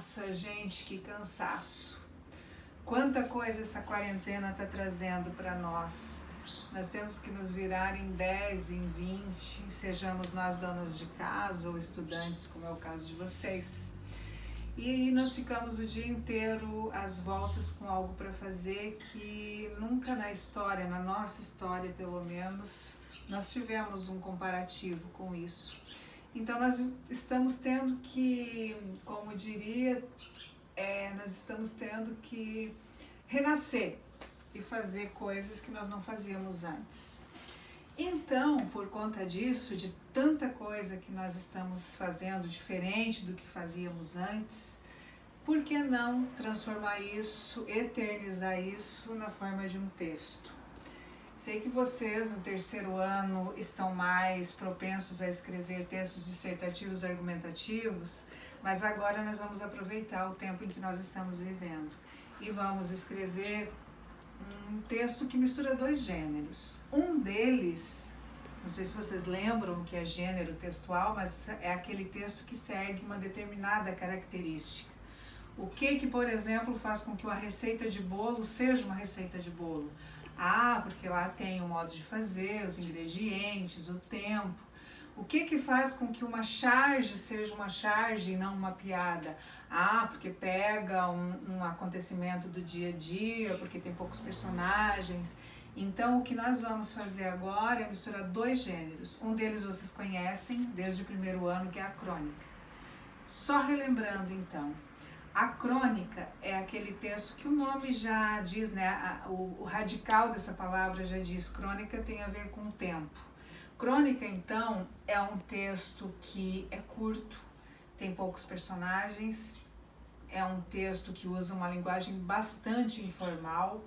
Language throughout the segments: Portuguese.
Nossa, gente, que cansaço. Quanta coisa essa quarentena está trazendo para nós. Nós temos que nos virar em 10, em 20, sejamos nós donas de casa ou estudantes, como é o caso de vocês. E aí nós ficamos o dia inteiro às voltas com algo para fazer que nunca na história, na nossa história pelo menos, nós tivemos um comparativo com isso. Então nós estamos tendo que, como diria, nós estamos tendo que renascer e fazer coisas que nós não fazíamos antes. Então, por conta disso, de tanta coisa que nós estamos fazendo diferente do que fazíamos antes, por que não transformar isso, eternizar isso na forma de um texto? Sei que vocês no terceiro ano estão mais propensos a escrever textos dissertativos argumentativos, mas agora nós vamos aproveitar o tempo em que nós estamos vivendo e vamos escrever um texto que mistura dois gêneros. Um deles, não sei se vocês lembram o que é gênero textual, mas é aquele texto que segue uma determinada característica. O que, por exemplo, faz com que uma receita de bolo seja uma receita de bolo? Ah, porque lá tem o modo de fazer, os ingredientes, o tempo. O que faz com que uma charge seja uma charge e não uma piada? Ah, porque pega um acontecimento do dia a dia, porque tem poucos personagens. Então, o que nós vamos fazer agora é misturar dois gêneros. Um deles vocês conhecem desde o primeiro ano, que é a crônica. Só relembrando, então, a crônica é aquele texto que o nome já diz, né? O radical dessa palavra já diz, crônica tem a ver com o tempo. Crônica, então, é um texto que é curto, tem poucos personagens, é um texto que usa uma linguagem bastante informal,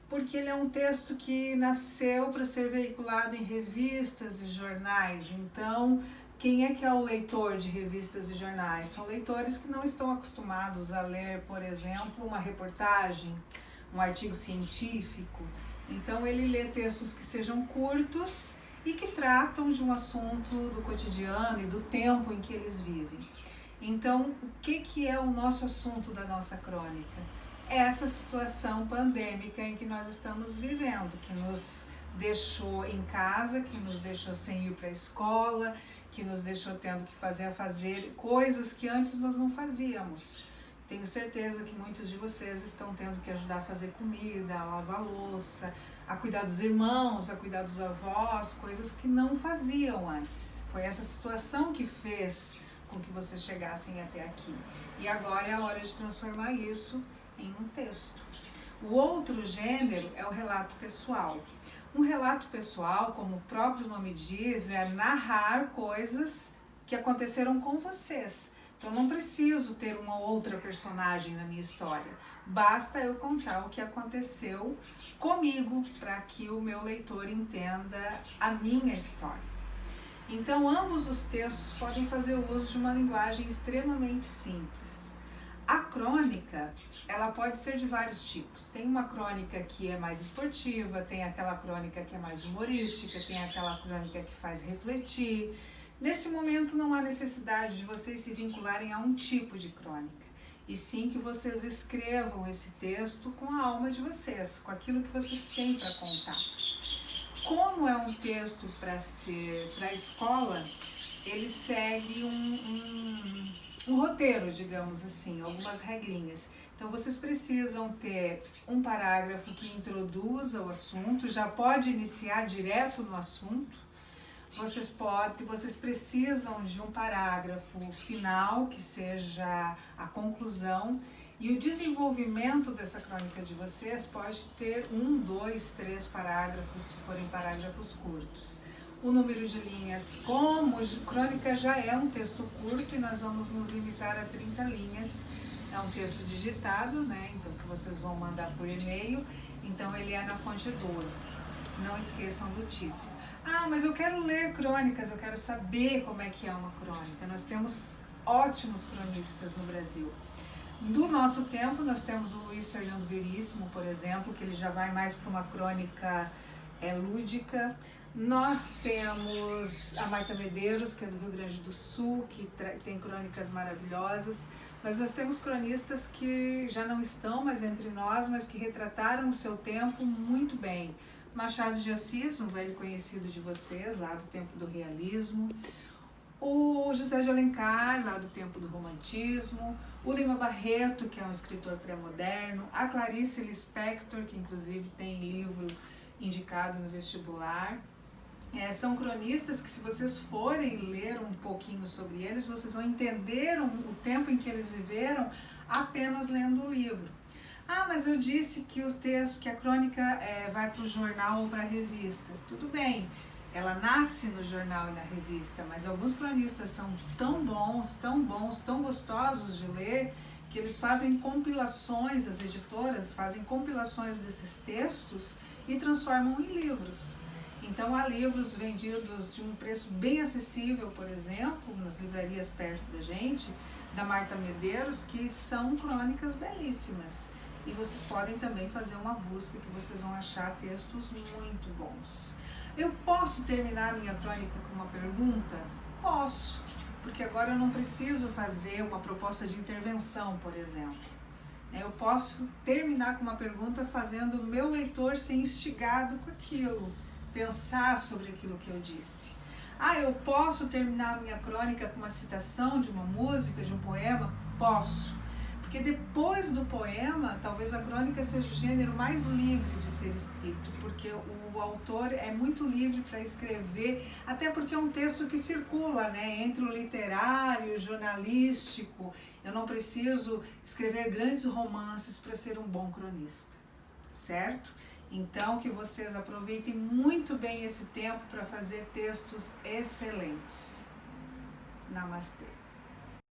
porque ele é um texto que nasceu para ser veiculado em revistas e jornais. Então, quem é que é o leitor de revistas e jornais? São leitores que não estão acostumados a ler, por exemplo, uma reportagem, um artigo científico. Então, ele lê textos que sejam curtos e que tratam de um assunto do cotidiano e do tempo em que eles vivem. Então, o que é o nosso assunto da nossa crônica? É essa situação pandêmica em que nós estamos vivendo, que nos deixou em casa, que nos deixou sem ir para a escola, que nos deixou tendo que fazer coisas que antes nós não fazíamos. Tenho certeza que muitos de vocês estão tendo que ajudar a fazer comida, a lavar louça, a cuidar dos irmãos, a cuidar dos avós, coisas que não faziam antes. Foi essa situação que fez com que vocês chegassem até aqui. E agora é a hora de transformar isso em um texto. O outro gênero é o relato pessoal. Um relato pessoal, como o próprio nome diz, é narrar coisas que aconteceram com vocês. Então eu não preciso ter uma outra personagem na minha história. Basta eu contar o que aconteceu comigo para que o meu leitor entenda a minha história. Então ambos os textos podem fazer uso de uma linguagem extremamente simples. A crônica, ela pode ser de vários tipos. Tem uma crônica que é mais esportiva, tem aquela crônica que é mais humorística, tem aquela crônica que faz refletir. Nesse momento não há necessidade de vocês se vincularem a um tipo de crônica, e sim que vocês escrevam esse texto com a alma de vocês, com aquilo que vocês têm para contar. Como é um texto para a escola, ele segue um roteiro, digamos assim, algumas regrinhas. Então vocês precisam ter um parágrafo que introduza o assunto, já pode iniciar direto no assunto. Vocês precisam de um parágrafo final, que seja a conclusão, e o desenvolvimento dessa crônica de vocês pode ter 1, 2, 3 parágrafos, se forem parágrafos curtos. O número de linhas, como crônica já é um texto curto e nós vamos nos limitar a 30 linhas, é um texto digitado, né? Então que vocês vão mandar por e-mail, então ele é na fonte 12, não esqueçam do título. Ah, mas eu quero ler crônicas, eu quero saber como é que é uma crônica. Nós temos ótimos cronistas no Brasil. Do nosso tempo, nós temos o Luiz Fernando Veríssimo, por exemplo, que ele já vai mais para uma crônica é lúdica. Nós temos a Marta Medeiros, que é do Rio Grande do Sul, que tem crônicas maravilhosas, mas nós temos cronistas que já não estão mais entre nós, mas que retrataram o seu tempo muito bem. Machado de Assis, um velho conhecido de vocês, lá do tempo do realismo. O José de Alencar, lá do tempo do romantismo. O Lima Barreto, que é um escritor pré-moderno. A Clarice Lispector, que inclusive tem livro indicado no vestibular. São cronistas que, se vocês forem ler um pouquinho sobre eles, vocês vão entender o tempo em que eles viveram apenas lendo o livro. Ah, mas eu disse que o texto, que a crônica vai para o jornal ou para a revista. Tudo bem, ela nasce no jornal e na revista, mas alguns cronistas são tão bons, tão gostosos de ler, que eles fazem compilações, as editoras fazem compilações desses textos e transformam em livros. Então há livros vendidos de um preço bem acessível, por exemplo, nas livrarias perto da gente, da Marta Medeiros, que são crônicas belíssimas. E vocês podem também fazer uma busca que vocês vão achar textos muito bons. Eu posso terminar minha crônica com uma pergunta? Posso, porque agora eu não preciso fazer uma proposta de intervenção, por exemplo. Eu posso terminar com uma pergunta fazendo o meu leitor ser instigado com aquilo, pensar sobre aquilo que eu disse. Ah, eu posso terminar a minha crônica com uma citação de uma música, de um poema? Posso. Porque depois do poema, talvez a crônica seja o gênero mais livre de ser escrito, porque o autor é muito livre para escrever, até porque é um texto que circula, né, entre o literário e o jornalístico. Eu não preciso escrever grandes romances para ser um bom cronista, certo? Então, que vocês aproveitem muito bem esse tempo para fazer textos excelentes. Namastê.